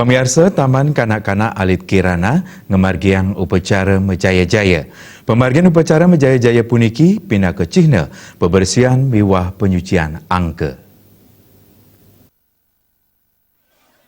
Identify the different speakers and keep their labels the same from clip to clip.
Speaker 1: Pemirsa Taman Kanak-Kanak Alit Kirana ngemargiang upacara Mejaya-Jaya. Pemargian upacara Mejaya-Jaya puniki pina ke Cihna pembersihan miwah penyucian angka.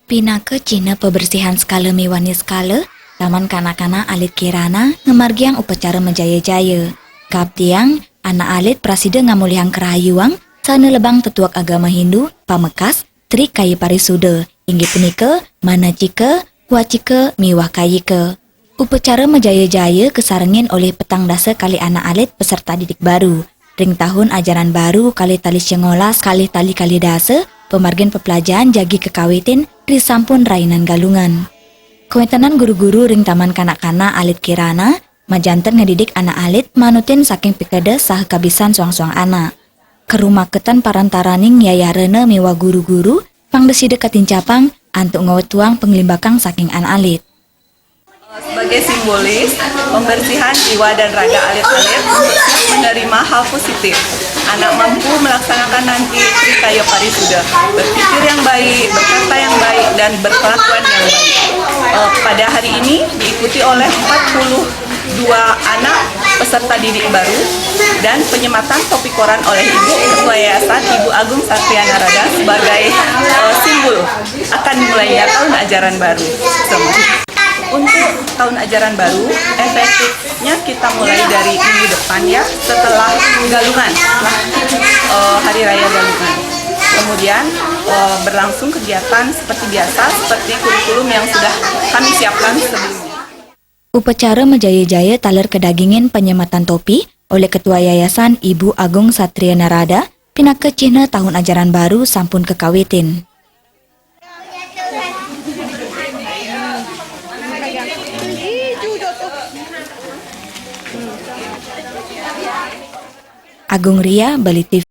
Speaker 2: Pina ke Cihna pembersihan skala miwani skala, Taman Kanak-Kanak Alit Kirana ngemargiang upacara Mejaya-Jaya. Kaptiang anak alit prasida ngamulihang kerahayuang sana lebang tetuak agama Hindu, pamekas, Tri Kayi Parisuda. Inggih punika manacika, wacika, miwah kayika. Upacara Mejaya-Jaya kesarengin oleh petang dasa kali anak alit peserta didik baru. Ring tahun ajaran baru kali tali cengolas kali tali dasa, pemargian pepelajaran jagi kekawitin ri sampun rainan galungan. Kewetanan guru-guru ring Taman Kanak-Kanak Alit Kirana, majanten ngedidik anak alit manutin saking pikada sah kabisan suang-suang anak. Kerumaketan parantaraning yayarena miwah guru-guru, pangdeside katincapang antuk ngawetuang penglimbakang saking anak alit.
Speaker 3: Sebagai simbolis, pembersihan jiwa dan raga alit-alit menerima hal positif. Anak mampu melaksanakan nanti Tri Kayi Parisuda, berpikir yang baik, berkata yang baik, dan berkelakuan yang baik. Pada hari ini diikuti oleh 42 anak peserta didik baru dan penyematan topi koran oleh Ibu Ketua Yayasan Ibu Agung Satria Narada sebagai simbol akan dimulainya tahun ajaran baru. Untuk tahun ajaran baru, efektifnya kita mulai dari minggu depan ya, setelah Galungan, setelah Hari Raya Galungan. Kemudian berlangsung kegiatan seperti biasa, seperti kurikulum yang sudah kami siapkan sebelumnya.
Speaker 2: Upacara Mejaya-Jaya taler kedagingin penyematan topi oleh Ketua Yayasan Ibu Agung Satria Narada, pina ke Cihna tahun ajaran baru sampun kekawitin. Agung Ria, Bali TV.